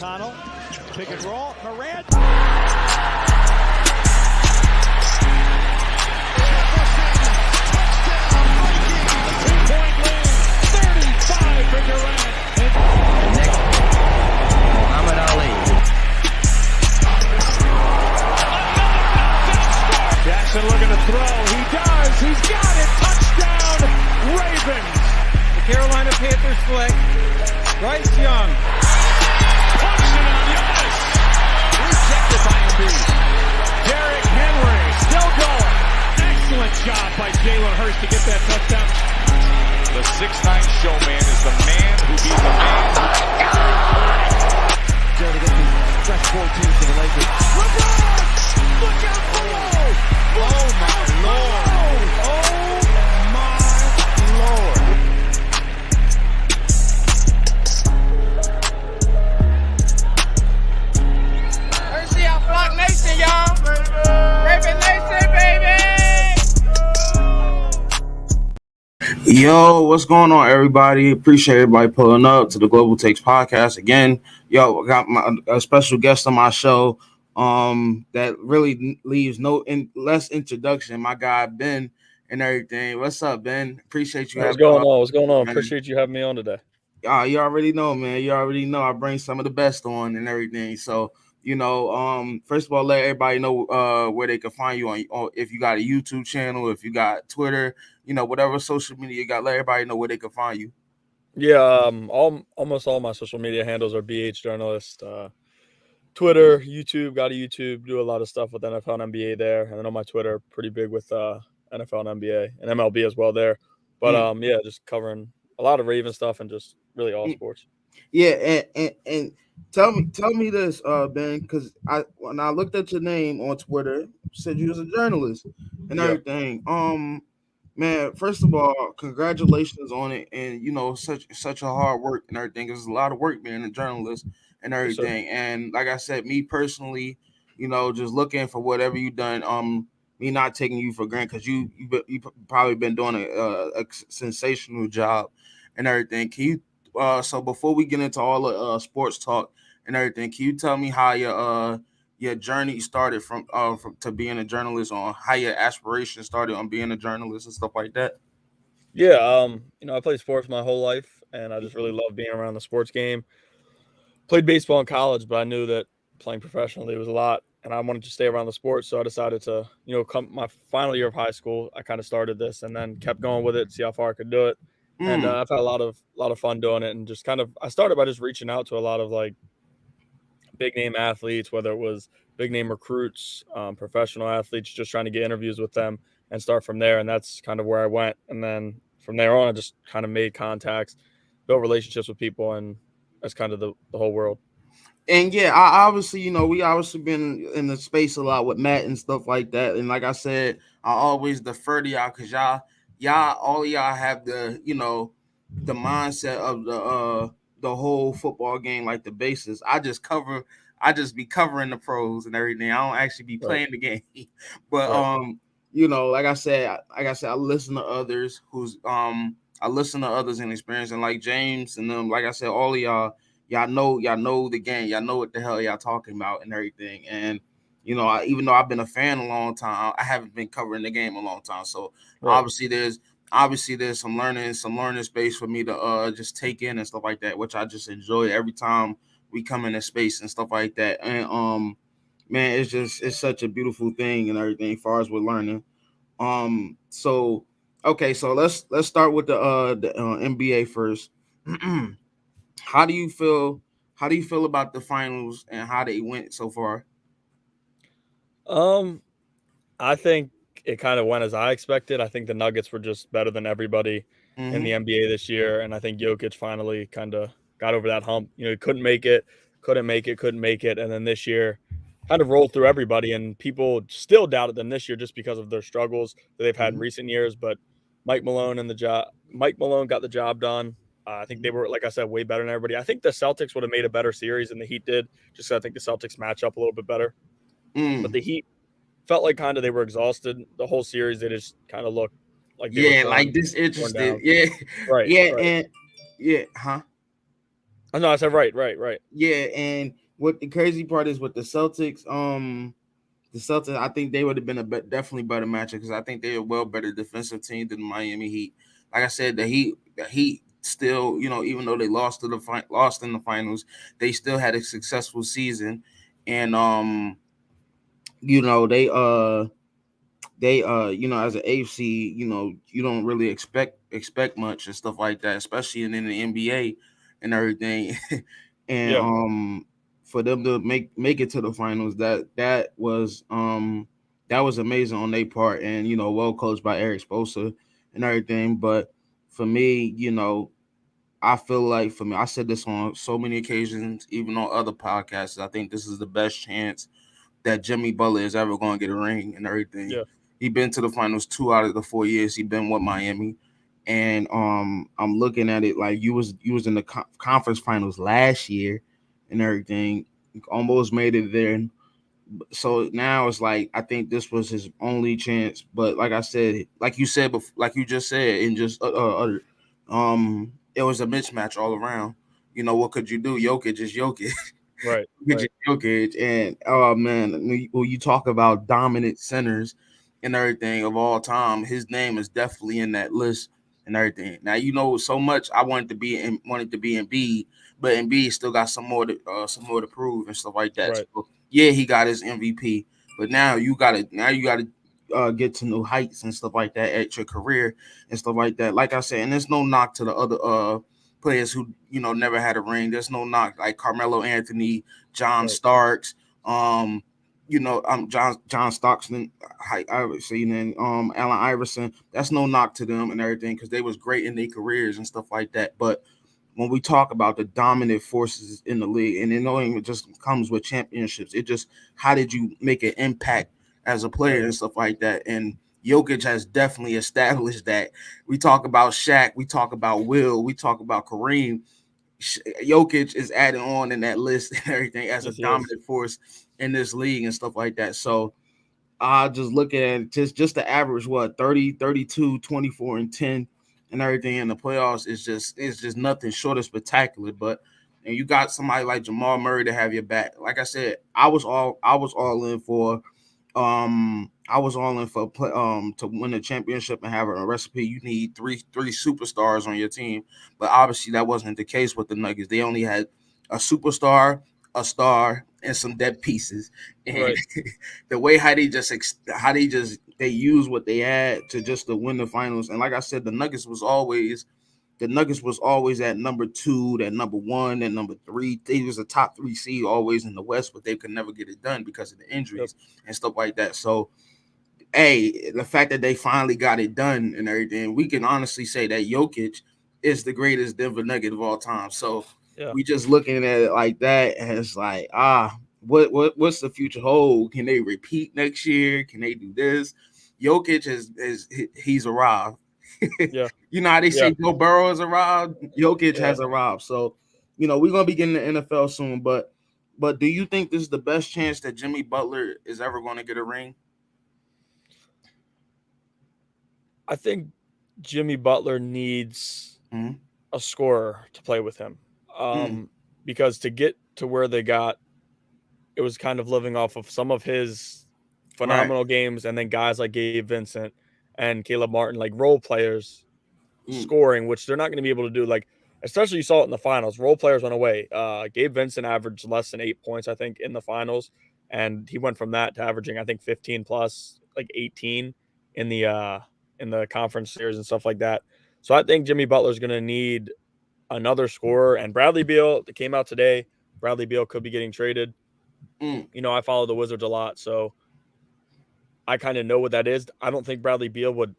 O'Connell, pick and roll, Morant. Two-point lead, 35 for Durant. And next, Muhammad Ali. Jackson looking to throw. He does. He's got it. Touchdown, Ravens. The Carolina Panthers flick. Bryce Young. Touchdown, yes. Rejected by Embiid. Derrick Henry still going. Excellent job by Jalen Hurts to get that touchdown. The 6'9" showman is the man who beat the man who... Joe to get the stretch 14 for the Lakers. LeBron! Look out below! Oh my Lord. Oh my Lord. Mercy out Flock Nation, y'all. Raven Nation, baby. Yo, what's going on, everybody? Appreciate everybody pulling up to the Global Takes podcast again. Yo, I got a special guest on my show that really leaves less introduction. My guy Ben and everything. What's up, Ben? Appreciate you. What's going on? What's going on? Appreciate you having me on today. You already know, man. You already know I bring some of the best on and everything. So, first of all, let everybody know where they can find you on if you got a YouTube channel, if you got Twitter, whatever social media you got, let everybody know where they can find you. Yeah, almost all my social media handles are BH Journalist. Twitter, YouTube, got a YouTube, do a lot of stuff with NFL and NBA there. And then on my Twitter, pretty big with NFL and NBA and MLB as well there. But yeah, just covering a lot of Raven stuff and just really all sports. Yeah, and tell me this, Ben, because when I looked at your name on Twitter, said you was a journalist and everything. Man, first of all, congratulations on it, and such a hard work and everything. It's a lot of work being a journalist and everything. Yes, and like I said, me personally, just looking for whatever you done. Me not taking you for granted because you probably been doing a sensational job and everything. Can you? So before we get into all the sports talk and everything, can you tell me how your journey started from to being a journalist, on how your aspirations started on being a journalist and stuff like that? Yeah, I played sports my whole life, and I just really love being around the sports game. Played baseball in college, but I knew that playing professionally was a lot, and I wanted to stay around the sport, so I decided to, come my final year of high school, I kind of started this and then kept going with it, see how far I could do it. And I've had a lot of fun doing it, and just I started by just reaching out to a lot of like big name athletes, whether it was big name recruits, professional athletes, just trying to get interviews with them and start from there. And that's kind of where I went. And then from there on, I just kind of made contacts, built relationships with people, and that's kind of the whole world. And yeah, I obviously, we obviously been in the space a lot with Matt and stuff like that. And like I said, I always defer to y'all because all y'all have the, the mindset of the whole football game, like the basis. I just be covering the pros and everything. I don't actually be playing the game. But like I said, I listen to others I listen to others in experience, and like James and them, like I said, all of y'all know the game, y'all know what the hell y'all talking about and everything. And even though I've been a fan a long time, I haven't been covering the game a long time. So obviously there's some learning space for me to just take in and stuff like that, which I just enjoy every time we come in a space and stuff like that. And man, it's such a beautiful thing and everything as far as we're learning. So let's start with the NBA first. How do you feel about the finals and how they went so far? I think it kind of went as I expected. I think the Nuggets were just better than everybody in the NBA this year, and I think Jokic finally kind of got over that hump. He couldn't make it, and then this year kind of rolled through everybody, and people still doubted them this year just because of their struggles that they've had in recent years. But Mike Malone got the job done. I think they were, like I said, way better than everybody. I think the Celtics would have made a better series than the Heat did, just because I think the Celtics match up a little bit better. But the Heat felt like kind of they were exhausted the whole series. They just kind of looked like they were like disinterested. Right. And Oh, no, I said right. Yeah, and what the crazy part is with the Celtics, I think they would have been definitely better matchup because I think they're a well better defensive team than the Miami Heat. Like I said, the Heat still, even though they lost in the finals, they still had a successful season, and they as an AFC, you don't really expect much and stuff like that, especially in the NBA and everything. And Yeah. For them to make it to the finals, that was amazing on their part, and well coached by Eric Spoelstra and everything. But for me, I feel like I said this on so many occasions, even on other podcasts, I think this is the best chance that Jimmy Butler is ever going to get a ring and everything. Yeah. He been to the finals 2 out of the 4 years he been with Miami, and I'm looking at it like you was in the conference finals last year and everything, almost made it there. So now it's like I think this was his only chance. But like I said, like you just said, and just it was a mismatch all around. What could you do? Jokic is Jokic. Right. Jokic, and oh man, when you talk about dominant centers and everything of all time, his name is definitely in that list and everything. Now so much I wanted to be Embiid, but Embiid still got some more to prove and stuff like that. Right. So, yeah, he got his MVP, but now you gotta get to new heights and stuff like that at your career and stuff like that. Like I said, and there's no knock to the other players who never had a ring. There's no knock like Carmelo Anthony, John Starks, John Stockton, and Allen Iverson. That's no knock to them and everything because they was great in their careers and stuff like that. But when we talk about the dominant forces in the league, and it not even just comes with championships, it just how did you make an impact as a player and stuff like that. And Jokic has definitely established that. We talk about Shaq, we talk about Will, we talk about Kareem. Jokic is added on in that list and everything as a dominant force in this league and stuff like that. So I just look at just the average, 30, 32, 24, and 10 and everything in the playoffs is just nothing short of spectacular. And you got somebody like Jamal Murray to have your back. Like I said, I was all in for to win a championship and have a recipe. You need three superstars on your team, but obviously that wasn't the case with the Nuggets. They only had a superstar, a star, and some dead pieces. And the way how they use what they had to win the finals. And like I said, the Nuggets was always at number 2, that number 1, that number 3. They was a top 3 seed always in the West, but they could never get it done because of the injuries and stuff like that. So, the fact that they finally got it done and everything, we can honestly say that Jokic is the greatest Denver Nugget of all time. So we just looking at it like that, and it's like, what's the future hold? Can they repeat next year? Can they do this? Jokic he's arrived. Yeah. You know how they say Joe Burrow has arrived? Jokic has arrived. So, we're gonna be getting the NFL soon. But do you think this is the best chance that Jimmy Butler is ever going to get a ring? I think Jimmy Butler needs a scorer to play with him. Because to get to where they got, it was kind of living off of some of his phenomenal games, and then guys like Gabe Vincent and Caleb Martin, like role players scoring, which they're not going to be able to do. Like, especially you saw it in the finals. Role players went away. Gabe Vincent averaged less than 8 points, I think, in the finals, and he went from that to averaging, I think, 15 plus, like 18 in the conference series and stuff like that. So I think Jimmy Butler's going to need another scorer. And Bradley Beal, that came out today, Bradley Beal could be getting traded. I follow the Wizards a lot, so I kind of know what that is. I don't think Bradley Beal would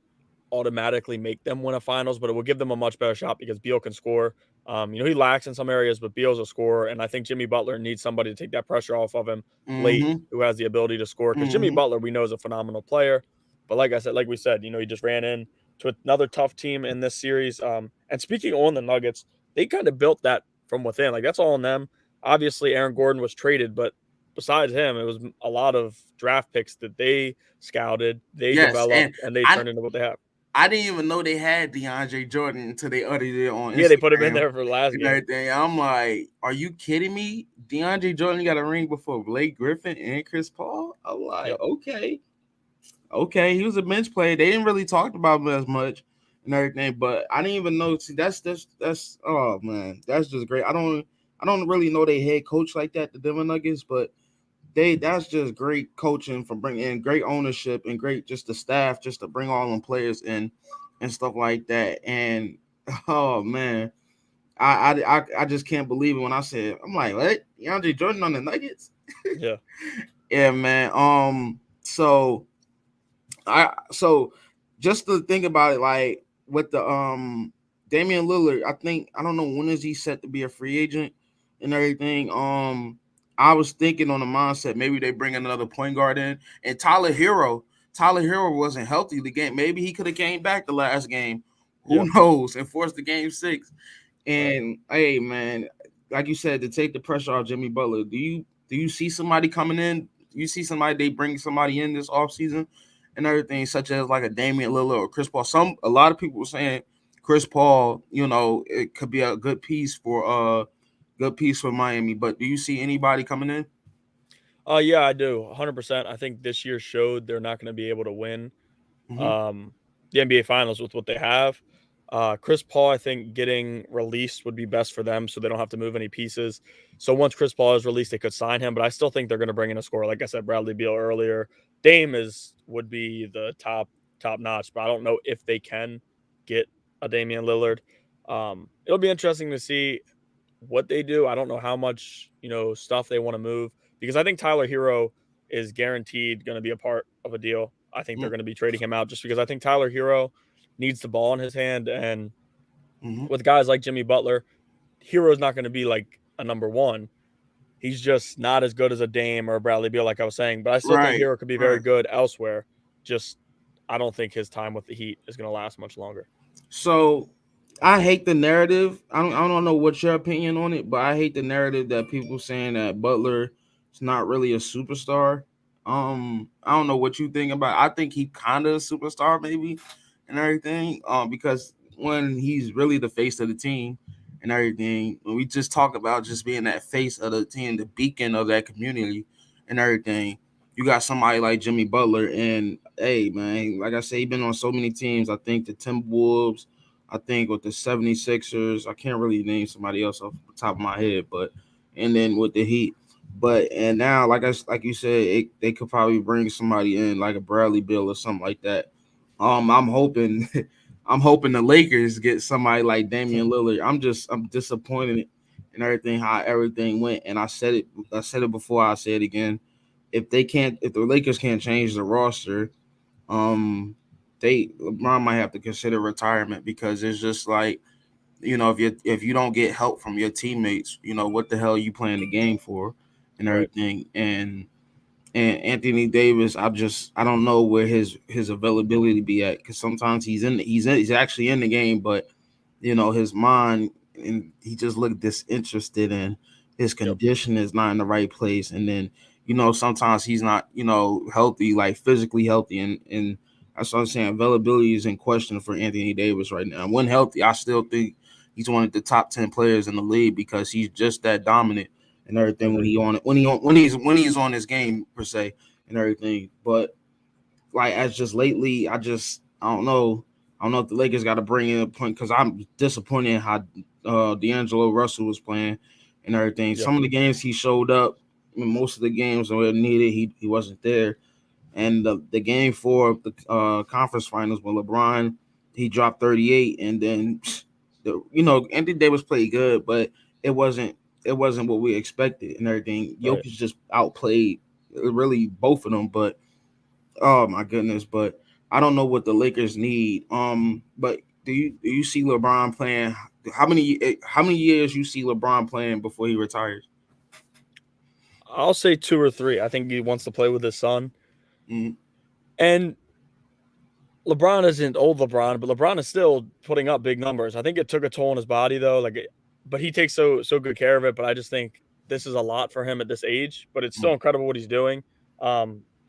automatically make them win a finals, but it will give them a much better shot because Beal can score. He lacks in some areas, but Beal's a scorer, and I think Jimmy Butler needs somebody to take that pressure off of him late who has the ability to score. Because Jimmy Butler, we know, is a phenomenal player. But like we said, he just ran in to another tough team in this series. And speaking on the Nuggets, they kind of built that from within. Like, that's all on them. Obviously, Aaron Gordon was traded, but besides him, it was a lot of draft picks that they scouted, they developed, and they turned into what they have. I didn't even know they had DeAndre Jordan until they uttered it on Instagram. Yeah, they put him in there for last and game. everything. I'm like, are you kidding me? DeAndre Jordan got a ring before Blake Griffin and Chris Paul? I'm like, okay. He was a bench player. They didn't really talk about him as much and everything, but I didn't even know. See, that's oh man, that's just great. I don't really know they head coach like that, the Denver Nuggets, but that's just great coaching from bringing in great ownership and great just the staff just to bring all them players in and stuff like that. And oh man, I just can't believe it when I said, I'm like, what? DeAndre Jordan on the Nuggets? Yeah. Yeah, man. So just to think about it, like with the Damian Lillard, I don't know when is he set to be a free agent and everything. I was thinking on the mindset maybe they bring another point guard in, and Tyler Hero wasn't healthy the game. Maybe he could have came back the last game. Who knows? And forced the game 6. And hey, man, like you said, to take the pressure off Jimmy Butler, do you see somebody coming in? Do you see somebody they bring somebody in this offseason and everything, such as like a Damian Lillard or Chris Paul? A lot of people were saying Chris Paul, it could be a good piece for Miami, but do you see anybody coming in? Yeah, I do. 100%. I think this year showed they're not going to be able to win the NBA Finals with what they have. Chris Paul, I think getting released would be best for them so they don't have to move any pieces. So once Chris Paul is released, they could sign him, but I still think they're going to bring in a scorer. Like I said, Bradley Beal earlier. Dame would be the top notch, but I don't know if they can get a Damian Lillard. It'll be interesting to see what they do. I don't know how much, stuff they want to move, because I think Tyler Hero is guaranteed going to be a part of a deal. I think they're going to be trading him out just because I think Tyler Hero needs the ball in his hand. And with guys like Jimmy Butler, Hero's not going to be like a number one. He's just not as good as a Dame or a Bradley Beal, like I was saying. But I still think Hero could be very good elsewhere. Just I don't think his time with the Heat is going to last much longer. So I hate the narrative. I don't know what's your opinion on it, but I hate the narrative that people saying that Butler is not really a superstar. I don't know what you think about it. I think he kind of a superstar maybe and everything. Because when he's really the face of the team and everything, when we just talk about just being that face of the team, the beacon of that community and everything, you got somebody like Jimmy Butler, and hey man, like I say, he's been on so many teams. I think the Timberwolves, I think with the 76ers, I can't really name somebody else off the top of my head, and then with the Heat. And now, like you said, they could probably bring somebody in like a Bradley Beal or something like that. I'm hoping the Lakers get somebody like Damian Lillard. I'm disappointed in everything, how everything went. And I said it before, I say it again. If the Lakers can't change the roster, LeBron might have to consider retirement, because it's just like, if you don't get help from your teammates, what the hell are you playing the game for and everything. And Anthony Davis, I don't know where his availability be at, because sometimes he's actually in the game, but his mind, and he just looked disinterested, and his condition is not in the right place. And then sometimes he's not healthy, like physically healthy, and that's what I'm saying. Availability is in question for Anthony Davis right now. When healthy, I still think he's one of the top 10 players in the league, because he's just that dominant and everything when he's on his game per se and everything. But like, as just lately, I don't know if the Lakers got to bring in a point, because I'm disappointed in how D'Angelo Russell was playing and everything. Some of the games he showed up, most of the games where needed, he wasn't there. And the game 4 of the conference finals when LeBron, he dropped 38, and then Anthony Davis played good, but it wasn't what we expected and everything. Jokic just outplayed really both of them, but oh my goodness. But I don't know what the Lakers need. But do you see LeBron playing? How many years you see LeBron playing before he retires? I'll say 2 or 3. I think he wants to play with his son. And LeBron isn't old LeBron, but LeBron is still putting up big numbers. I think it took a toll on his body though, but he takes so good care of it. But I just think this is a lot for him at this age, but it's still incredible what he's doing.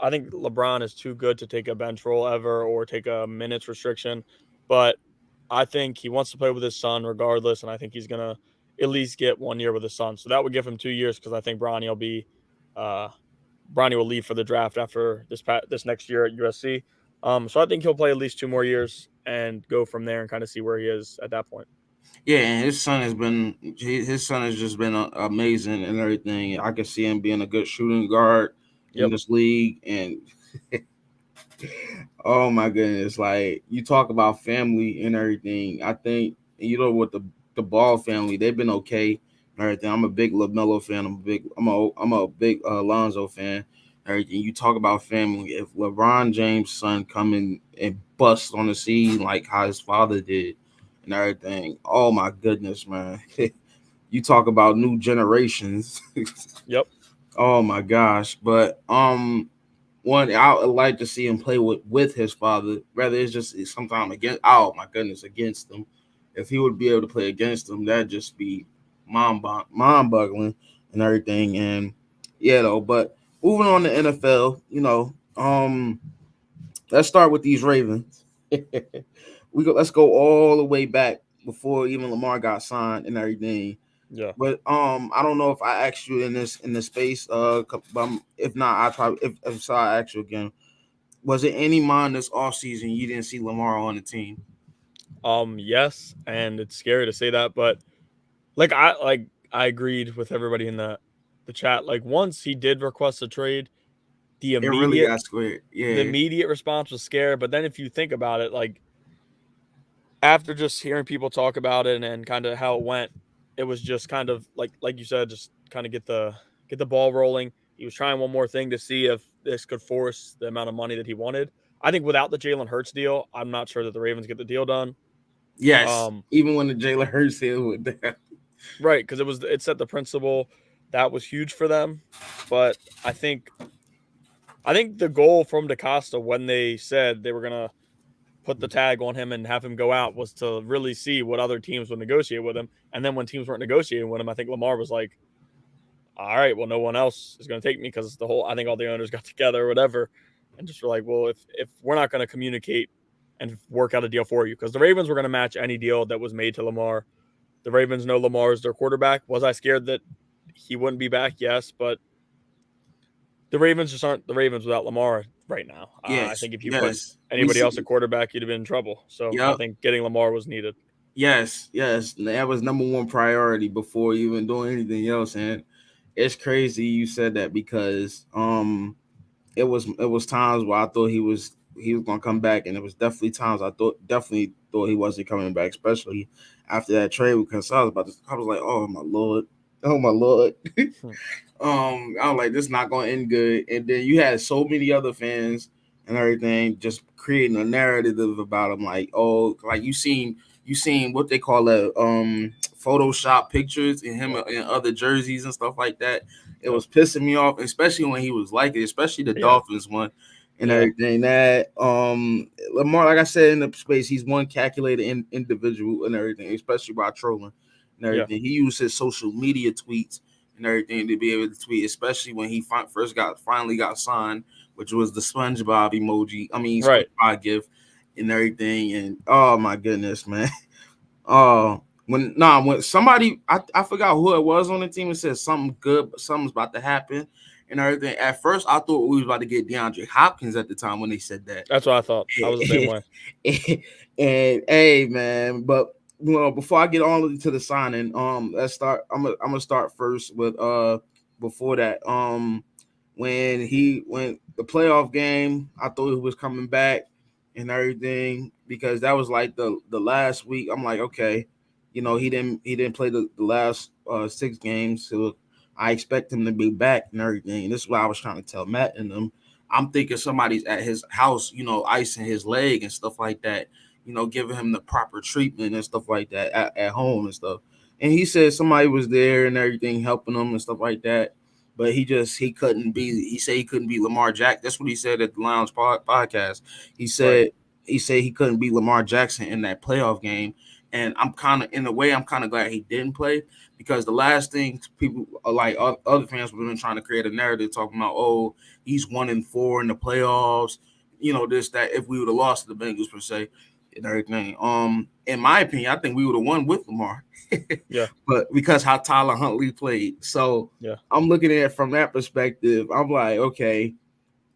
I think LeBron is too good to take a bench role ever or take a minutes restriction. But I think he wants to play with his son regardless, and I think he's gonna at least get 1 year with his son. So that would give him 2 years because I think Bronny will leave for the draft after this next year at USC. So I think he'll play at least 2 more years and go from there and kind of see where he is at that point. Yeah, and his son has just been amazing and everything. I can see him being a good shooting guard in this league. And oh my goodness, like you talk about family and everything. I think with the Ball family, they've been okay and everything. I'm a big LaMelo fan. I'm a big Alonzo fan. Everything you talk about family. If LeBron James' son come in and bust on the scene like how his father did and everything, oh my goodness, man. You talk about new generations. Yep. Oh my gosh. But one, I would like to see him play with his father. Rather, it's just sometimes against him. If he would be able to play against him, that'd just be mind-boggling and everything. And yeah, though. But moving on to NFL, let's start with these Ravens. Let's go all the way back before even Lamar got signed and everything. Yeah. But I don't know if I asked you in this space. If not, if so, I ask you again. Was it any mind this offseason you didn't see Lamar on the team? Yes, and it's scary to say that, but I agreed with everybody in the chat. Like once he did request a trade, the immediate response was scared. But then if you think about it, like after just hearing people talk about it and kind of how it went, it was just kind of like you said, just kind of get the ball rolling. He was trying one more thing to see if this could force the amount of money that he wanted. I think without the Jalen Hurts deal, I'm not sure that the Ravens get the deal done. Yes, even when the Jalen Hurts deal with that. Right, because it set the principle. That was huge for them. But I think the goal from DaCosta when they said they were going to put the tag on him and have him go out was to really see what other teams would negotiate with him. And then when teams weren't negotiating with him, I think Lamar was like, all right, well, no one else is going to take me because I think all the owners got together or whatever and just were like, well, if we're not going to communicate and work out a deal for you, because the Ravens were going to match any deal that was made to Lamar. The Ravens know Lamar is their quarterback. Was I scared that he wouldn't be back? Yes, but the Ravens just aren't the Ravens without Lamar right now. Yes, I think if you put anybody else at quarterback, you'd have been in trouble. So I think getting Lamar was needed. Yes. That was number one priority before even doing anything else. And it's crazy you said that because it was times where I thought he was gonna come back, and it was definitely times I thought he wasn't coming back, especially after that trade because I was like, oh my lord. I was like, this is not going to end good. And then you had so many other fans and everything just creating a narrative about him, like, oh, like you seen what they call Photoshop pictures in him in other jerseys and stuff like that. It was pissing me off, especially when he was like it, especially the Dolphins one and everything. That Lamar, like I said in the space, he's one calculated individual and everything, especially by trolling and everything. He used his social media tweets and everything to be able to tweet, especially when he finally got signed, which was the SpongeBob emoji. I mean, SpongeBob GIF and everything. And oh my goodness, man. When somebody, I forgot who it was on the team and said something good, but something's about to happen and everything. At first, I thought we was about to get DeAndre Hopkins at the time when they said that. That's what I thought. I was the same way. And hey, man, but before I get on to the signing, let's start. I'm gonna start first with before that. When the playoff game, I thought he was coming back and everything because that was like the last week. I'm like, okay, he didn't play the last 6 games, so I expect him to be back and everything. And this is what I was trying to tell Matt and them. I'm thinking somebody's at his house, icing his leg and stuff like that. Giving him the proper treatment and stuff like that at home and stuff. And he said somebody was there and everything helping him and stuff like that. But he couldn't be Lamar Jackson. That's what he said at the Lounge podcast. He said he couldn't be Lamar Jackson in that playoff game. And I'm kind of glad he didn't play, because the last thing people like other fans have been trying to create a narrative talking about, oh, he's 1-4 in the playoffs, this, that, if we would have lost to the Bengals per se and everything. In my opinion, I think we would have won with Lamar. Yeah. But because how Tyler Huntley played. So yeah, I'm looking at it from that perspective. I'm like, okay,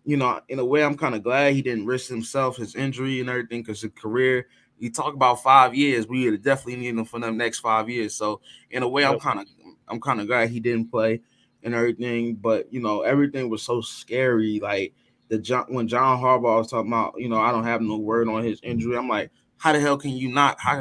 in a way, I'm kind of glad he didn't risk himself, his injury and everything, because his career, you talk about 5 years, we would have definitely needed him for the next 5 years. So in a way, Yep. I'm kind of glad he didn't play and everything. But everything was so scary. Like when John Harbaugh was talking about, I don't have no word on his injury. I'm like, how the hell can you not have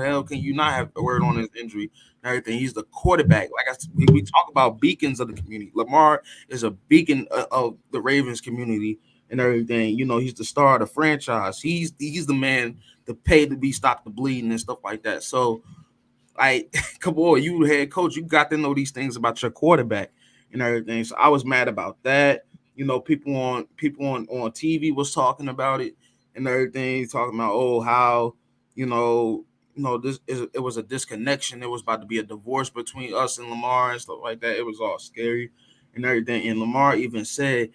a word on his injury and everything? He's the quarterback. Like we talk about beacons of the community. Lamar is a beacon of the Ravens community and everything. He's the star of the franchise. He's the man to pay to be stop the bleeding and stuff like that. So, come on, you head coach, you got to know these things about your quarterback and everything. So I was mad about that. People on TV was talking about it and everything, talking about, oh, how it was a disconnection. It was about to be a divorce between us and Lamar and stuff like that. It was all scary and everything. And Lamar even said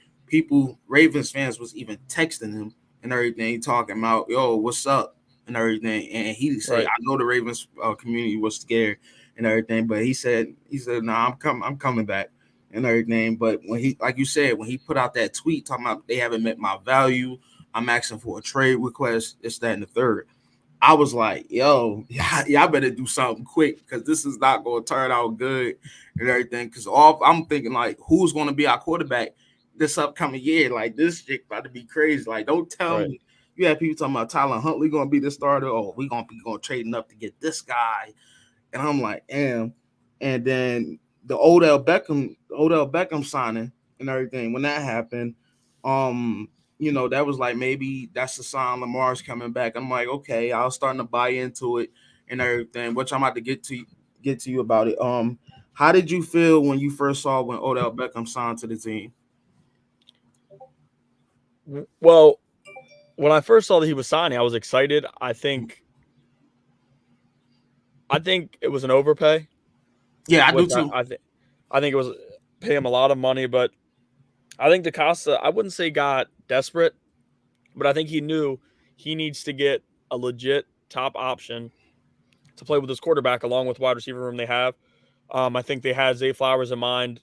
Ravens fans was even texting him and everything, talking about, yo, what's up and everything. And he said, Right. I know the Ravens community was scared and everything, but he said, nah, I'm coming back and everything. But when he, like you said, when he put out that tweet talking about they haven't met my value, I'm asking for a trade request, it's that and the third. I was like, yo, y'all better do something quick, because this is not going to turn out good and everything. Because I'm thinking, like, who's going to be our quarterback this upcoming year? Like, this shit about to be crazy. Like, don't tell me you have people talking about Tyler Huntley going to be the starter. Oh, we're going to be trading up to get this guy. And I'm like, damn. And then the Odell Beckham signing and everything, when that happened, that was like, maybe that's the sign Lamar's coming back. I'm like, okay, I was starting to buy into it and everything, which I'm about to get to you about it. How did you feel when you first saw when Odell Beckham signed to the team? Well, when I first saw that he was signing, I was excited. I think it was an overpay. Yeah, I do too. I think it was pay him a lot of money, but I think DaCosta, I wouldn't say got desperate, but I think he knew he needs to get a legit top option to play with his quarterback along with wide receiver room they have. I think they had Zay Flowers in mind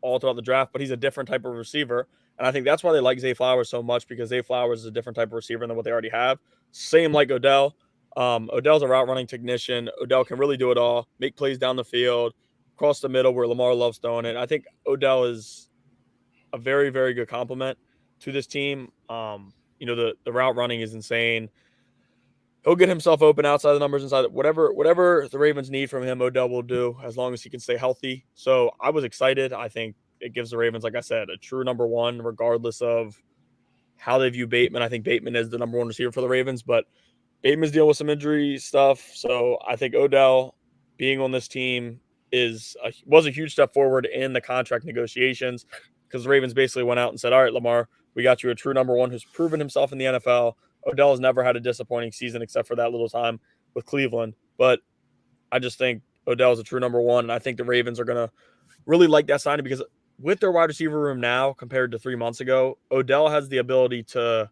all throughout the draft, but he's a different type of receiver. And I think that's why they like Zay Flowers so much, because Zay Flowers is a different type of receiver than what they already have. Same like Odell. Odell's a route running technician. Odell can really do it all, make plays down the field, cross the middle where Lamar loves throwing it. I think Odell is a very, very good compliment to this team. The route running is insane. He'll get himself open outside the numbers, inside whatever the Ravens need from him, Odell will do as long as he can stay healthy. So I was excited. I think it gives the Ravens, like I said, a true number one, regardless of how they view Bateman. I think Bateman is the number one receiver for the Ravens, but Bateman's dealing with some injury stuff. So I think Odell being on this team was a huge step forward in the contract negotiations, because the Ravens basically went out and said, all right, Lamar, we got you a true number one who's proven himself in the NFL. Odell has never had a disappointing season except for that little time with Cleveland. But I just think Odell is a true number one, and I think the Ravens are going to really like that signing, because with their wide receiver room now compared to 3 months ago, Odell has the ability to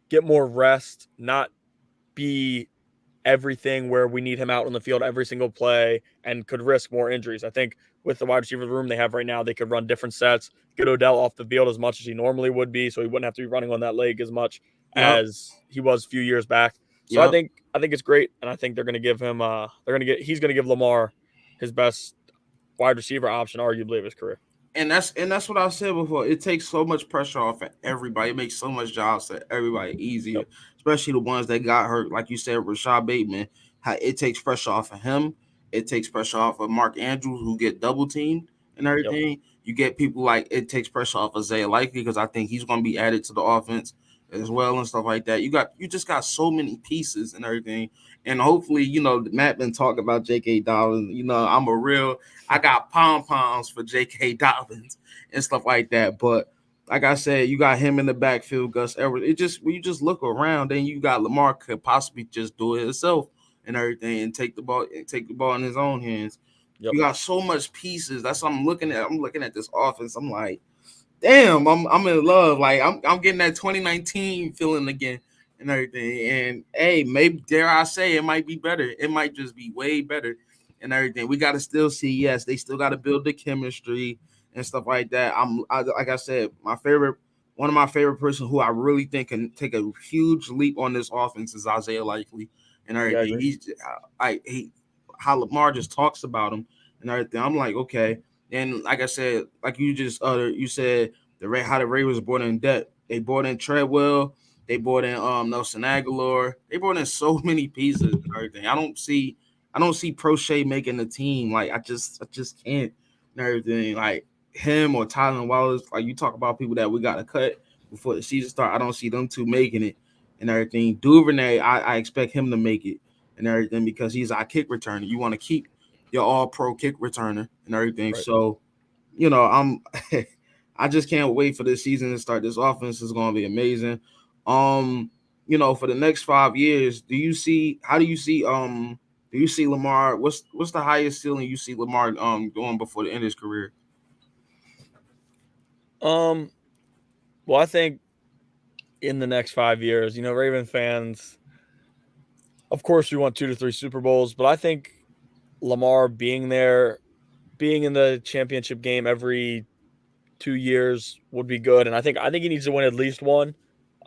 get more rest, not be everything where we need him out on the field every single play, and could risk more injuries. I think with the wide receiver room they have right now, they could run different sets, get Odell off the field as much as he normally would be, so he wouldn't have to be running on that leg as much as he was a few years back. So I think it's great, and I think they're going to give him he's going to give Lamar his best wide receiver option arguably of his career. And that's what I said before. It takes so much pressure off of everybody. It makes so much jobs for everybody easier, especially the ones that got hurt. Like you said, Rashad Bateman, it takes pressure off of him. It takes pressure off of Mark Andrews, who get double teamed and everything. Yep. You get people like, it takes pressure off of Isaiah Likely, because I think he's going to be added to the offense as well and stuff like that. You just got so many pieces and everything. And hopefully, Matt been talking about J.K. Dobbins. I got pom-poms for J.K. Dobbins and stuff like that. But like I said, you got him in the backfield, Gus Edwards. When you just look around, then you got Lamar could possibly just do it himself and everything, and take the ball in his own hands. Yep. You got so much pieces. That's what I'm looking at. I'm looking at this offense. I'm like, damn, I'm in love. Like I'm getting that 2019 feeling again and everything. And hey, maybe dare I say it might be better. It might just be way better and everything. We got to still see. Yes, they still got to build the chemistry and stuff like that. Like I said, one of my favorite person who I really think can take a huge leap on this offense is Isaiah Likely and everything. How Lamar just talks about him and everything. I'm like, okay. And like I said, like you said how the Ravens brought in debt. They brought in Treadwell. They brought in Nelson Aguilar. They brought in so many pieces and everything. I don't see Prochet making the team. Like I just can't and everything. Like him or Tylen Wallace. Like you talk about people that we got to cut before the season start. I don't see them two making it and everything. Duvernay, I expect him to make it and everything because he's our kick returner. You want to keep your all-pro kick returner and everything. Right. So, I just can't wait for this season to start. This offense is going to be amazing. For the next 5 years, do you see Lamar? What's the highest ceiling you see Lamar going before the end of his career? Well, I think in the next 5 years, Raven fans, of course, we want 2 to 3 Super Bowls, but I think Lamar being there, being in the championship game every 2 years would be good. And I think he needs to win at least one.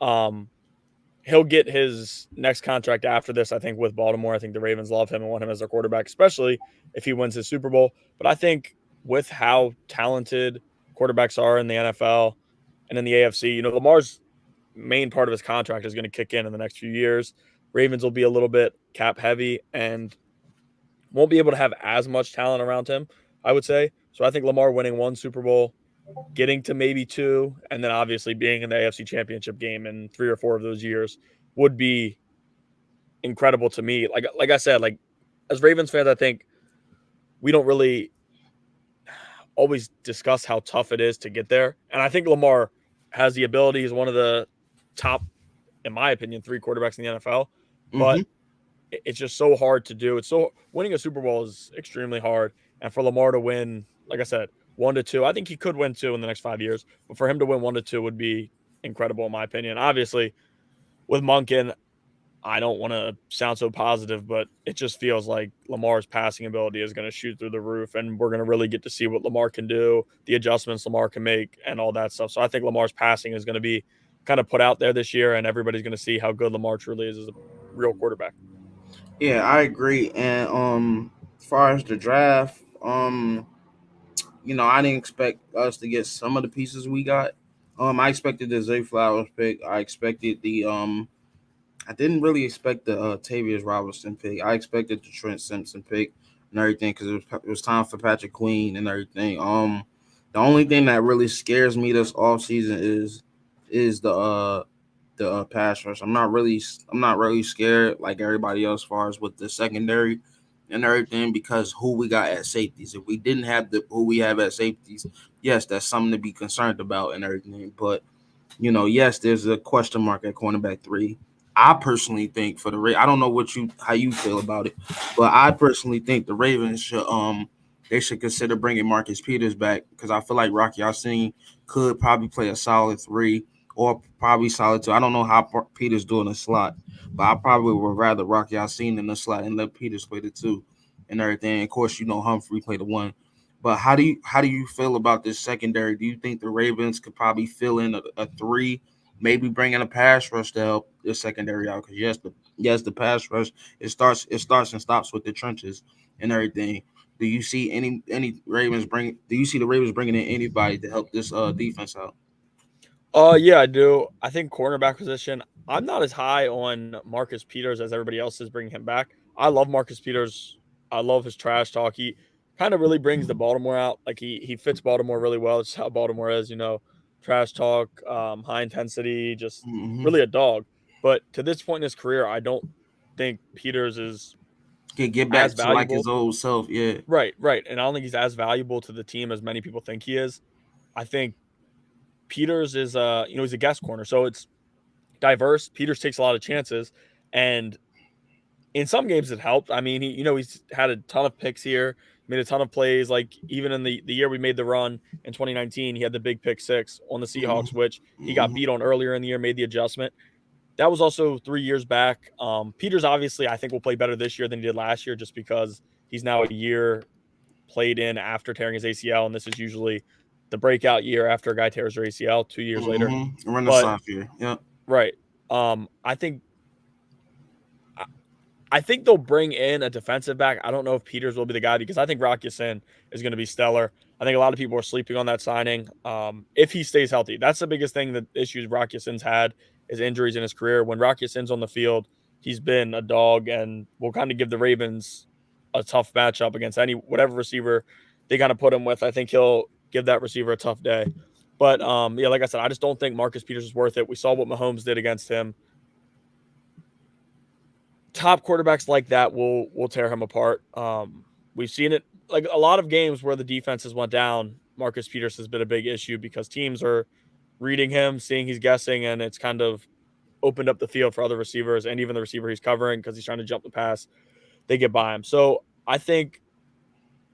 He'll get his next contract after this, I think, with Baltimore. I think the Ravens love him and want him as their quarterback, especially if he wins his Super Bowl. But I think with how talented quarterbacks are in the NFL and in the AFC, Lamar's main part of his contract is going to kick in the next few years. Ravens will be a little bit cap heavy and won't be able to have as much talent around him, I would say. So I think Lamar winning 1 Super Bowl, getting to maybe 2, and then obviously being in the AFC Championship game in 3 or 4 of those years would be incredible to me. Like I said, like as Ravens fans, I think we don't really always discuss how tough it is to get there. And I think Lamar has the ability. He's one of the top, in my opinion, 3 quarterbacks in the NFL. But it's just so hard to do. Winning a Super Bowl is extremely hard. And for Lamar to win, like I said, 1 to 2, I think he could win 2 in the next 5 years. But for him to win 1 to 2 would be incredible, in my opinion. Obviously, with Monken, I don't want to sound so positive, but it just feels like Lamar's passing ability is going to shoot through the roof, and we're going to really get to see what Lamar can do, the adjustments Lamar can make, and all that stuff. So I think Lamar's passing is going to be kind of put out there this year, and everybody's going to see how good Lamar truly is as a real quarterback. Yeah, I agree. And as far as the draft, I didn't expect us to get some of the pieces we got. I expected the Zay Flowers pick. I expected I didn't really expect the Tavius Robinson pick. I expected the Trent Simpson pick and everything because it was time for Patrick Queen and everything. The only thing that really scares me this offseason is the pass rush. I'm not really scared like everybody else as far as with the secondary and everything because who we got at safeties. If we didn't have who we have at safeties, yes, that's something to be concerned about and everything. But yes, there's a question mark at cornerback 3. I personally think for the Ravens, I don't know how you feel about it, but I personally think the Ravens should consider bringing Marcus Peters back because I feel like Rocky Ya-Sin could probably play a solid 3 or probably solid 2. I don't know how Peters doing the slot, but I probably would rather Rocky Ya-Sin in the slot and let Peters play the 2 and everything. Of course, Humphrey play the 1. But how do you feel about this secondary? Do you think the Ravens could probably fill in a 3? Maybe bring in a pass rush to help the secondary out because the pass rush it starts and stops with the trenches and everything. Do you see any Ravens bring? Do you see the Ravens bringing in anybody to help this defense out? Yeah, I do. I think cornerback position. I'm not as high on Marcus Peters as everybody else is bringing him back. I love Marcus Peters. I love his trash talk. He kind of really brings the Baltimore out. Like he fits Baltimore really well. It's how Baltimore is, trash talk, high intensity, just really a dog. But to this point in his career, I don't think Peters is can get back to like his old self. Yeah. Right. And I don't think he's as valuable to the team as many people think he is. I think Peters is he's a guest corner, so it's diverse. Peters takes a lot of chances, and in some games it helped. I mean, he's had a ton of picks here, made a ton of plays. Like even in the year we made the run in 2019, he had the big pick 6 on the Seahawks, which he got beat on earlier in the year, made the adjustment. That was also 3 years back. Peters, obviously, I think will play better this year than he did last year just because he's now a year played in after tearing his ACL, and this is usually the breakout year after a guy tears their ACL 2 years later. Renaissance year. Yeah. Right. I think they'll bring in a defensive back. I don't know if Peters will be the guy because I think Rock Ya-Sin is going to be stellar. I think a lot of people are sleeping on that signing. If he stays healthy, that's the biggest thing, that issues Rock Ya-Sin's had is injuries in his career. When Rock Ya-Sin's on the field, he's been a dog and will kind of give the Ravens a tough matchup against whatever receiver they kind of put him with. I think he'll give that receiver a tough day. But like I said, I just don't think Marcus Peters is worth it. We saw what Mahomes did against him. Top quarterbacks like that will tear him apart. We've seen it like a lot of games where the defenses went down. Marcus Peters has been a big issue because teams are reading him, seeing he's guessing, and it's kind of opened up the field for other receivers and even the receiver he's covering because he's trying to jump the pass. They get by him. So I think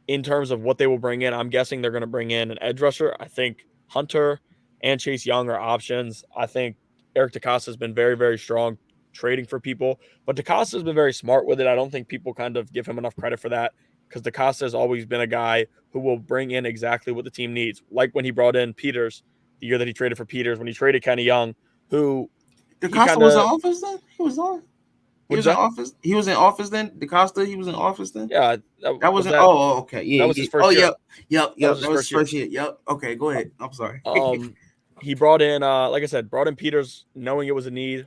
in terms of what they will bring in, I'm guessing they're going to bring in an edge rusher. I think Hunter and Chase Young are options. I think Eric DeCosta has been very, very strong trading for people, but DeCosta has been very smart with it. I don't think people kind of give him enough credit for that because DeCosta has always been a guy who will bring in exactly what the team needs. Like when he brought in Peters, the year that he traded for Peters, when he traded Kenny Young, who DeCosta was in office then? He was on. He was in office. He was in office then. DeCosta, he was in office then. Yeah, that was. Oh, okay. Yeah, that was his first year. Yep. That was his first year. Yep. Okay, go ahead. I'm sorry. He brought in, like I said, Peters, knowing it was a need,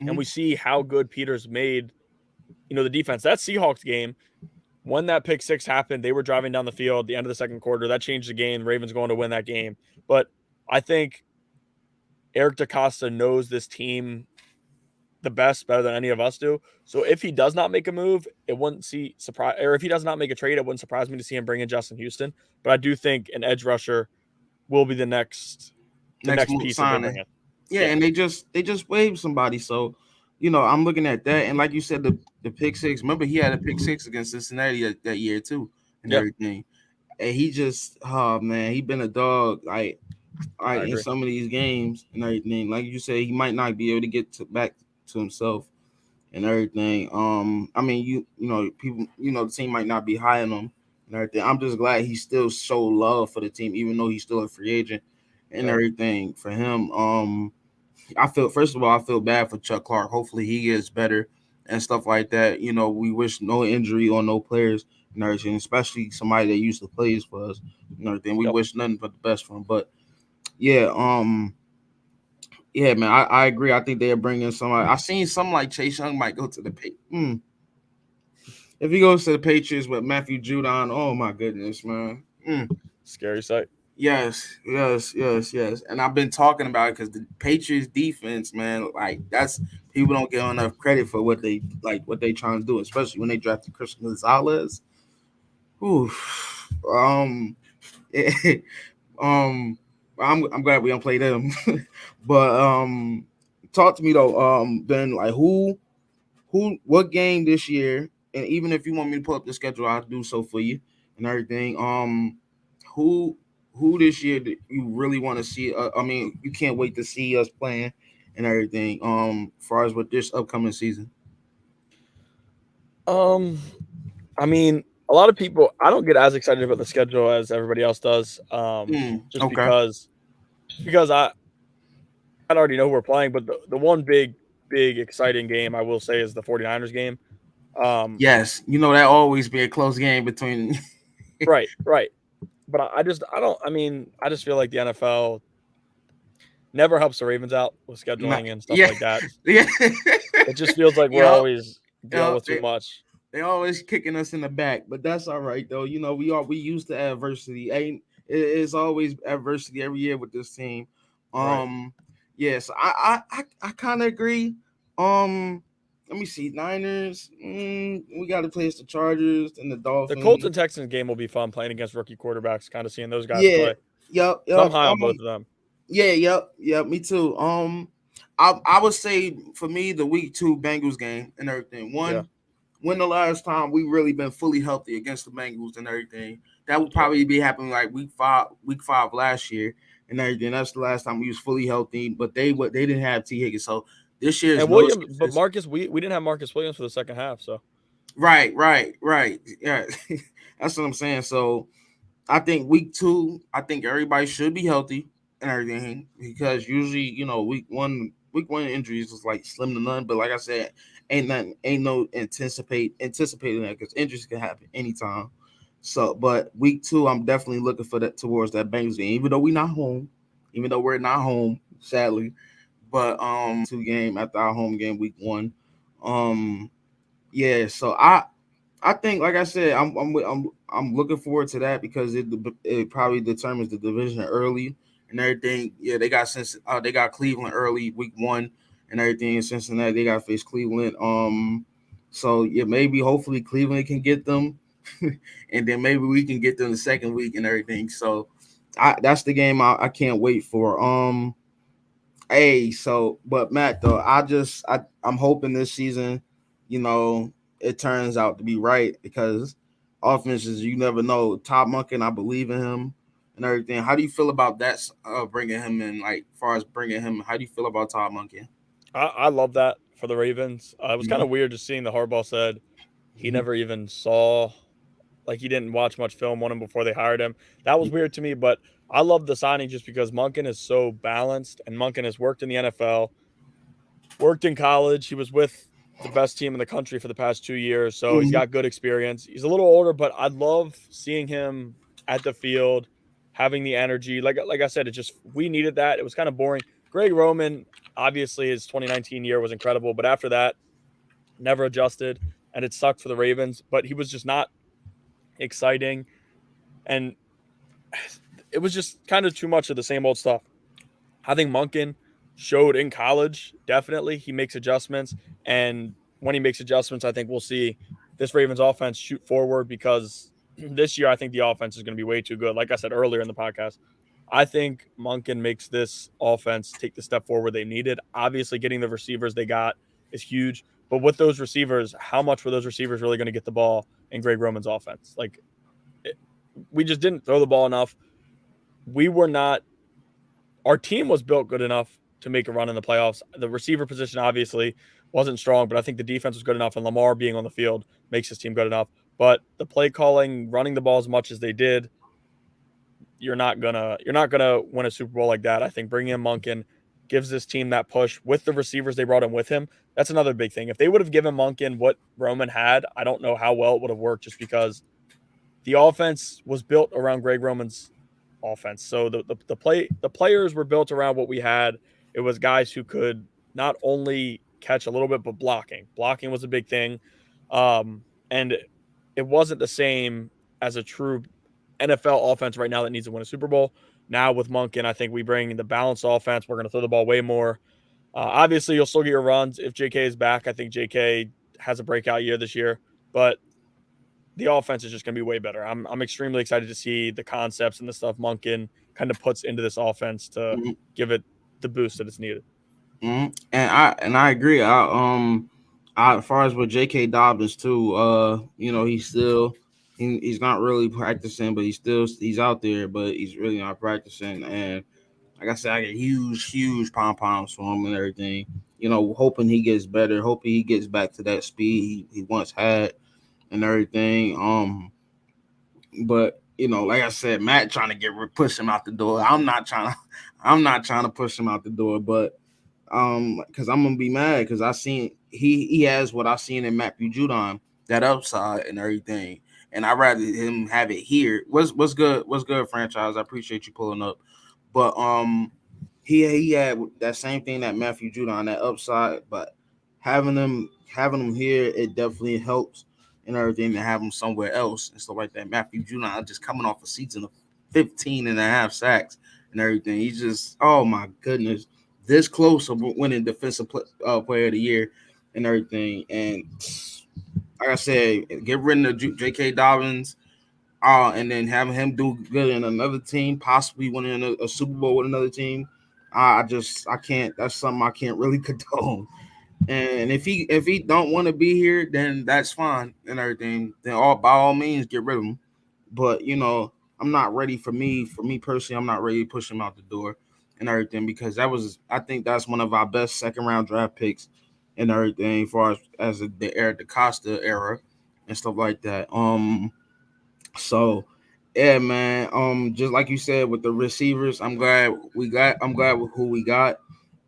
and we see how good Peters made. The defense. That Seahawks game, when that pick 6 happened, they were driving down the field at the end of the second quarter. That changed the game. Ravens going to win that game. But I think Eric DeCosta knows this team the best, better than any of us do. So if he does not make a move, it wouldn't surprise, or if he does not make a trade, it wouldn't surprise me to see him bring in Justin Houston. But I do think an edge rusher will be the next piece of it. Yeah, and they just waived somebody. So, I'm looking at that. And like you said, the pick 6, remember he had a pick 6 against Cincinnati that year too, and everything. And he just, he been a dog in some of these games and everything. Like you said, he might not be able to get back to himself and everything. People, the team might not be high on him and everything. I'm just glad he still showed love for the team, even though he's still a free agent and everything for him. I feel bad for Chuck Clark. Hopefully he gets better and stuff like that. We wish no injury on no players and everything, especially somebody that used to play for us and everything. We wish nothing but the best for him. But yeah, man, I agree. I think they're bringing somebody. I seen something like Chase Young might go to the Patriots. If he goes to the Patriots with Matthew Judon, oh my goodness, man. Scary sight. Yes. And I've been talking about it because the Patriots defense, man, that's people don't get enough credit for what they trying to do, especially when they drafted Christian Gonzalez. I'm glad we don't play them. But talk to me though, Ben, what game this year, and even if you want me to pull up the schedule, I'll do so for you and everything. Who this year do you really want to see? You can't wait to see us playing and everything. As far as with this upcoming season. A lot of people, I don't get as excited about the schedule as everybody else does. Because I already know who we're playing, but the one big exciting game I will say is the 49ers game. Yes, that always be a close game between. Right. But I just feel like the NFL never helps the Ravens out with scheduling and stuff like that. Yeah. It just feels like we're always dealing with too much. They always kicking us in the back, but that's all right though. We used to adversity. It's always adversity every year with this team. Yes, I kind of agree. Let me see. Niners. We got to play the Chargers and the Dolphins. The Colts and Texans game will be fun playing against rookie quarterbacks. Kind of seeing those guys play. Yep. I'm high on both of them. Yeah. Yep. Me too. I would say for me the week 2 Bengals game and everything. When the last time we really been fully healthy against the Bengals and everything. That would probably be happening like week five last year and everything. That's the last time we was fully healthy, but they didn't have T. Higgins. So this year's and Williams, but Marcus, we didn't have Marcus Williams for the second half. So right. Yeah, that's what I'm saying. So I think week 2, I think everybody should be healthy and everything because usually, week one injuries is like slim to none. But like I said, ain't no anticipating that because injuries can happen anytime. So, but week 2, I'm definitely looking for that towards that Bengals game, even though we're not home, sadly. But 2 game after our home game week 1. Yeah. So I think, like I said, I'm looking forward to that because it probably determines the division early and everything. Yeah, they got Cleveland early week 1 and everything in Cincinnati. They got to face Cleveland. So yeah, maybe hopefully Cleveland can get them, and then maybe we can get them the second week and everything. So that's the game I can't wait for. But Matt though, I'm hoping this season, it turns out to be right because offenses, you never know. Todd Monken, I believe in him and everything. How do you feel about that? Bringing him in, like, as far as bringing him, how do you feel about Todd Monken? I love that for the Ravens. It was kind of weird just seeing the Harbaugh said he never even saw, like he didn't watch much film on him before they hired him. That was weird to me, but I love the signing just because Monken is so balanced and Monken has worked in the NFL, worked in college. He was with the best team in the country for the past 2 years, so he's got good experience. He's a little older, but I love seeing him at the field, having the energy. Like I said, we needed that. It was kind of boring. Greg Roman, obviously his 2019 year was incredible, but after that, never adjusted, and it sucked for the Ravens. But he was just not exciting, and it was just kind of too much of the same old stuff. I think Monken showed in college, definitely. He makes adjustments, and when he makes adjustments, I think we'll see this Ravens offense shoot forward because this year I think the offense is going to be way too good. Like I said earlier in the podcast, I think Monken makes this offense take the step forward they needed. Obviously, getting the receivers they got is huge, but with those receivers, how much were those receivers really going to get the ball in Greg Roman's offense? We just didn't throw the ball enough. Our team was built good enough to make a run in the playoffs. The receiver position obviously wasn't strong, but I think the defense was good enough, and Lamar being on the field makes his team good enough. But the play calling, running the ball as much as they did, you're not gonna win a Super Bowl like that. I think bringing in Monken gives this team that push with the receivers they brought in with him. That's another big thing. If they would have given Monken what Roman had, I don't know how well it would have worked just because the offense was built around Greg Roman's offense. So the players were built around what we had. It was guys who could not only catch a little bit, but blocking. Blocking was a big thing. And it wasn't the same as a true NFL offense right now that needs to win a Super Bowl. Now with Monken, I think we bring the balanced offense. We're going to throw the ball way more. Obviously, you'll still get your runs. If JK is back, I think JK has a breakout year this year. But the offense is just going to be way better. I'm extremely excited to see the concepts and the stuff Monken kind of puts into this offense to give it the boost that it's needed. And I agree. As far as with J.K. Dobbins too, he's not really practicing, but he's out there, but he's really not practicing. And like I said, I get huge pom-poms for him and everything. Hoping he gets better, hoping he gets back to that speed he once had and everything. But like I said, Matt trying to push him out the door. I'm not trying to push him out the door, but because I'm gonna be mad because I seen he has what I seen in Matthew Judon, that upside and everything, and I'd rather him have it here. What's good, franchise? I appreciate you pulling up, but he had that same thing that Matthew Judon, that upside, but having him here, it definitely helps and everything to have him somewhere else and stuff like that. Matthew Judon just coming off a season of 15.5 sacks and everything. He's just, oh my goodness, this close of winning defensive player of the year and everything. And like I said, get rid of J.K. Dobbins and then having him do good in another team, possibly winning a Super Bowl with another team. I can't. That's something I can't really condone. And if he don't want to be here, then that's fine and everything. Then by all means get rid of him. But I'm not ready for me personally. I'm not ready to push him out the door and everything because I think that's one of our best second round draft picks and everything, as far as the Eric DeCosta era and stuff like that. So yeah, man. Just like you said with the receivers, I'm glad with who we got.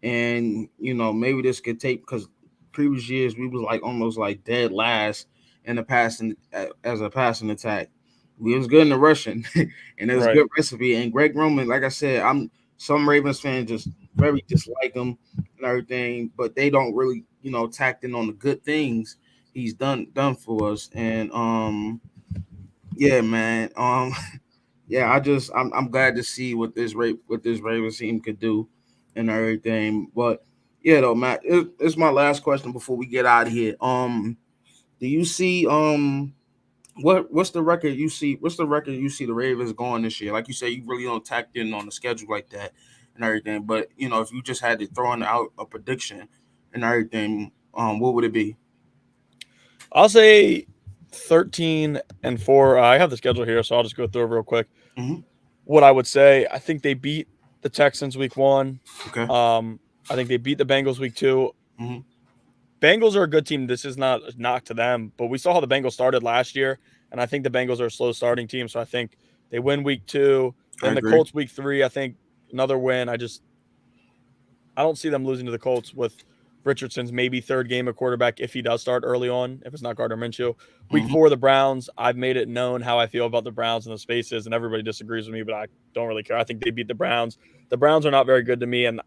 And maybe this could take, because previous years we was like almost like dead last in the passing as a passing attack. We was good in the rushing, and it was a good recipe. And Greg Roman, like I said, some Ravens fans just very dislike him and everything, but they don't really tacked in on the good things he's done for us. And yeah, man. Yeah, I'm glad to see what this Ravens team could do and everything. But yeah, though, Matt, it's my last question before we get out of here. Do you see what's the record you see? What's the record you see the Ravens going this year? Like you said, you really don't tacked in on the schedule like that and everything. But if you just had to throw out a prediction and everything, what would it be? I'll say 13-4. I have the schedule here, so I'll just go through it real quick. Mm-hmm. What I would say, I think they beat the Texans week 1. Okay. I think they beat the Bengals week 2. Mm-hmm. Bengals are a good team. This is not a knock to them, but we saw how the Bengals started last year, and I think the Bengals are a slow starting team. So I think they win week 2. Then the Colts week 3, I think another win. I don't see them losing to the Colts with Richardson's maybe third game at quarterback if he does start early on, if it's not Gardner Minshew. Week 4, the Browns. I've made it known how I feel about the Browns and the spaces, and everybody disagrees with me, but I don't really care. I think they beat the Browns. The Browns are not very good to me, and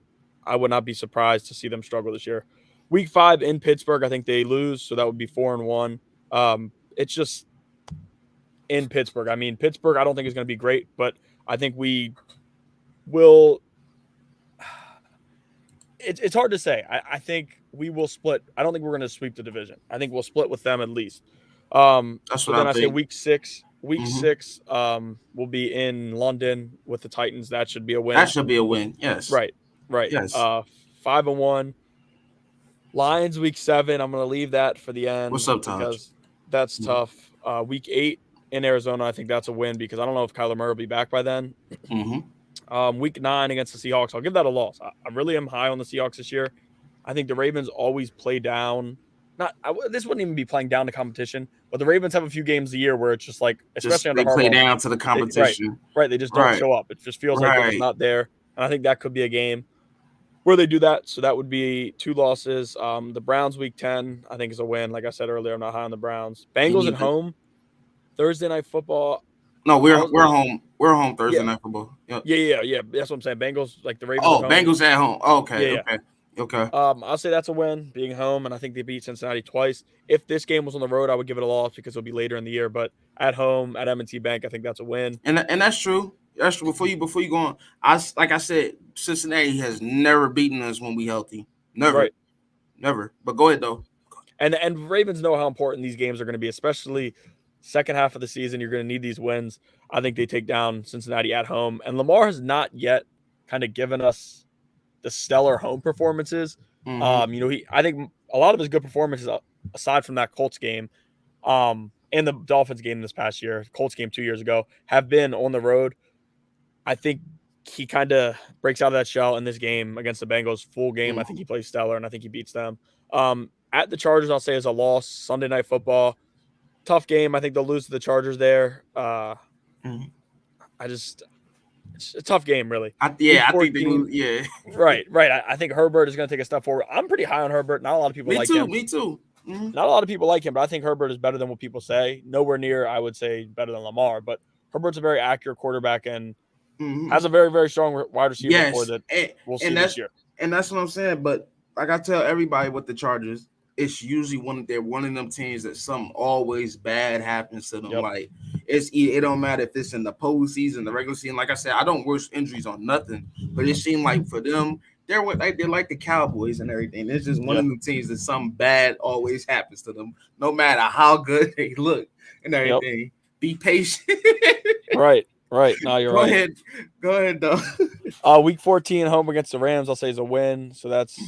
I would not be surprised to see them struggle this year. Week 5 in Pittsburgh, I think they lose, so that would be 4-1. It's just in Pittsburgh. I mean, Pittsburgh I don't think is going to be great, but I think we will – it's hard to say. I think we will split. I don't think we're going to sweep the division. I think we'll split with them at least. That's what I say week 6. Week 6 will be in London with the Titans. That should be a win. That should be a win, yes. Right. Yes. 5-1. Lions week 7. I'm going to leave that for the end. What's up, Tom? Because that's tough. Week 8 in Arizona, I think that's a win because I don't know if Kyler Murray will be back by then. Mm-hmm. Week 9 against the Seahawks, I'll give that a loss. I really am high on the Seahawks this year. I think the Ravens always play down. This wouldn't even be playing down to competition, but the Ravens have a few games a year where it's just like, especially under Harbaugh, they play down to the competition. Right. They just don't show up. It just feels like it's not there. And I think that could be a game where they do that. So that would be 2 losses. The Browns week 10, I think is a win. Like I said earlier, I'm not high on the Browns. Bengals at home, Thursday night football. No, we're home. We're home Thursday night football. Yep. Yeah. That's what I'm saying. Bengals, like the Ravens. Oh, Bengals at home. Okay. I'll say that's a win, being home, and I think they beat Cincinnati twice. If this game was on the road, I would give it a loss because it'll be later in the year. But at home, at M&T Bank, I think that's a win. And that's true. That's true. Before you go on, like I said, Cincinnati has never beaten us when we healthy. Never. But go ahead though. And Ravens know how important these games are going to be, especially second half of the season. You're going to need these wins. I think they take down Cincinnati at home, and Lamar has not yet kind of given us the stellar home performances. Mm-hmm. I think a lot of his good performances, aside from that Colts game, and the Dolphins game this past year, Colts game 2 years ago, have been on the road. I think he kind of breaks out of that shell in this game against the Bengals. Full game, I think he plays stellar, and I think he beats them. At the Chargers, I'll say is a loss. Sunday Night Football, tough game. I think they'll lose to the Chargers there. It's a tough game, really. I think they lose. Yeah. Right. I think Herbert is going to take a step forward. I'm pretty high on Herbert. Not a lot of people like him. Me too. Mm-hmm. Not a lot of people like him, but I think Herbert is better than what people say. Nowhere near, I would say, better than Lamar. But Herbert's a very accurate quarterback and has a very, very strong wide receiver core that we'll see this year. And that's what I'm saying. But like I tell everybody with the Chargers, it's usually one of them teams that something always bad happens to them. Yep. Like it don't matter if it's in the postseason, the regular season. Like I said, I don't wish injuries on nothing, but it seemed like for them, they're like the Cowboys and everything. It's just one of them teams that something bad always happens to them, no matter how good they look and everything. Be patient. Right. No, you're right. Go ahead, though. Week 14 home against the Rams, I'll say is a win. So that's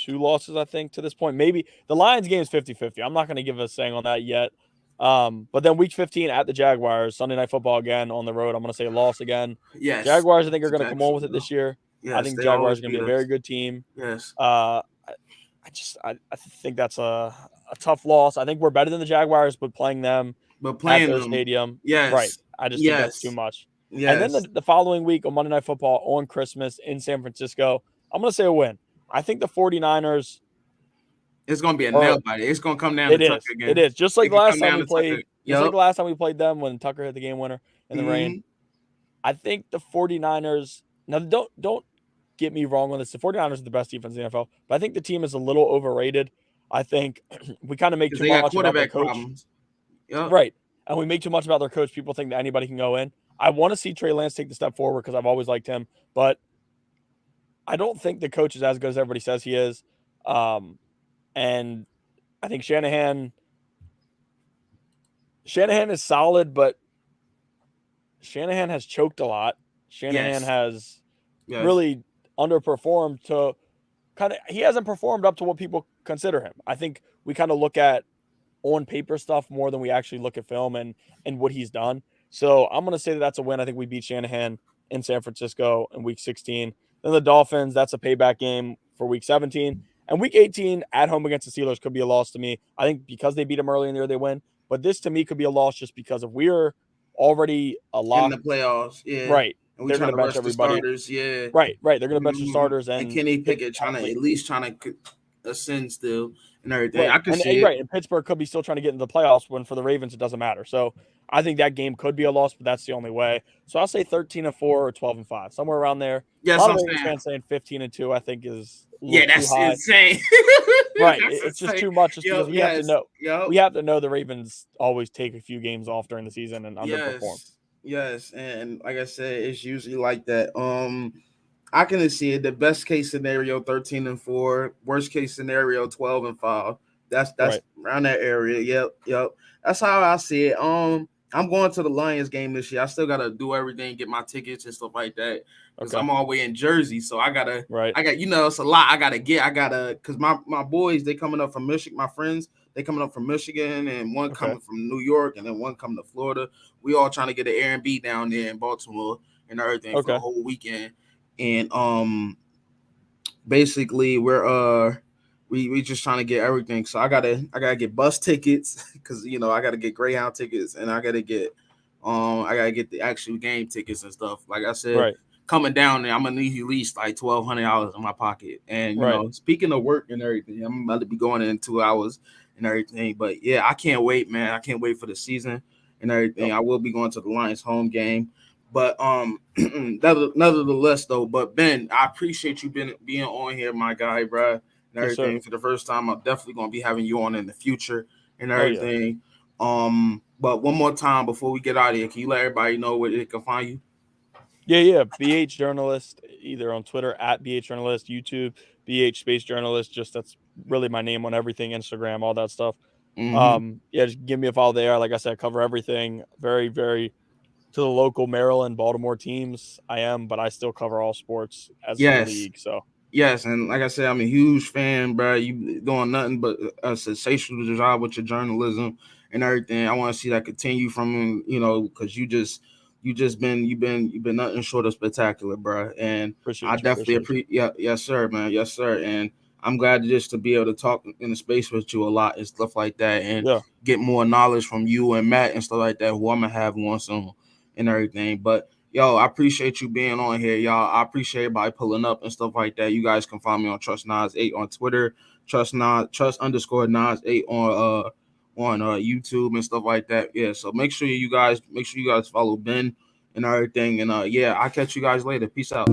2 losses, I think, to this point. Maybe the Lions game is 50-50. I'm not going to give a saying on that yet. But then week 15 at the Jaguars, Sunday Night Football again on the road. I'm going to say a loss again. Yes. Jaguars, I think, are going to come on with it this year. Yes, I think the Jaguars are going to be a very good team. Yes. I think that's a tough loss. I think we're better than the Jaguars, but playing them But playing at their them, stadium, yes. right. I just think that's too much. Yes. And then the following week on Monday Night Football on Christmas in San Francisco, I'm going to say a win. I think the 49ers. It's going to be a nail biter. It's going to come down to Tucker again. It is. Just like last time we played. Just like the last time we played them when Tucker hit the game winner in the rain. I think the 49ers. Now, don't get me wrong on this. The 49ers are the best defense in the NFL, but I think the team is a little overrated. I think we kind of make too much about their coach. Yep. Right. And we make too much about their coach. People think that anybody can go in. I want to see Trey Lance take the step forward because I've always liked him, but I don't think the coach is as good as everybody says he is. And I think Shanahan is solid, but Shanahan has choked a lot. Shanahan has really underperformed to he hasn't performed up to what people consider him. I think we kind of look at on paper stuff more than we actually look at film and what he's done. So I'm going to say that that's a win. I think we beat Shanahan in San Francisco in week 16. Then the Dolphins, that's a payback game for week 17. And week 18 at home against the Steelers could be a loss to me. I think because they beat them early in the year, they win. But this to me could be a loss just because if we're already a lock in the playoffs, right. And they're going to bench everybody. Starters, Right. They're going to bench the starters. And Kenny Pickett trying to ascend still and everything. Right. I can see it. Right. And Pittsburgh could be still trying to get into the playoffs when for the Ravens, it doesn't matter. So I think that game could be a loss, but that's the only way. So I'll say 13-4 or 12-5, somewhere around there. Yes, a lot of Ravens fans saying 15-2, I think is that's too high. Insane. Right. That's it's insane. just too much because we have to know. We have to know the Ravens always take a few games off during the season and underperform. Yes, and like I said, it's usually like that. I can see it. The best case scenario, 13-4. Worst case scenario, 12-5. That's right. Around that area. Yep. That's how I see it. I'm going to the Lions game this year. I still gotta do everything, get my tickets and stuff like that. Because I'm all the way in Jersey, so I got it's a lot I gotta get. Because my boys, they coming up from Michigan, my friends, they coming up from Michigan, and one coming from New York, and then one coming to Florida. We all trying to get an Airbnb down there in Baltimore and everything for the whole weekend. And basically we just trying to get everything. So I gotta get bus tickets because I gotta get Greyhound tickets, and I gotta get the actual game tickets and stuff. Like I said, coming down there, I'm gonna need at least like $1,200 in my pocket. And you know, speaking of work and everything, I'm about to be going in 2 hours and everything. But yeah, I can't wait, man. I can't wait for the season and everything. I will be going to the Lions home game. But nonetheless, though. But Ben, I appreciate you being on here, my guy, bro, and everything for the first time. I'm definitely gonna be having you on in the future and everything. But one more time before we get out of here, can you let everybody know where they can find you? Yeah. BH Journalist, either on Twitter at BH Journalist, YouTube BH Space Journalist. Just that's really my name on everything, Instagram, all that stuff. Just give me a follow there. Like I said, I cover everything. Very, very to the local Maryland, Baltimore teams. But I still cover all sports as a league. So yes, and like I said, I'm a huge fan, bro. You doing nothing but a sensational job with your journalism and everything. I want to see that continue from because you've been nothing short of spectacular, bro. And I definitely appreciate. Yes, sir, man. Yes, sir. And I'm glad just to be able to talk in the space with you a lot and stuff like that, and get more knowledge from you and Matt and stuff like that, who I'm gonna have on soon and everything. But yo, I appreciate you being on here, y'all. I appreciate everybody pulling up and stuff like that. You guys can find me on TrustNaz8 on Twitter, Trust_Nas8 on YouTube and stuff like that. Yeah, so make sure you guys follow Ben and everything. And I'll catch you guys later. Peace out.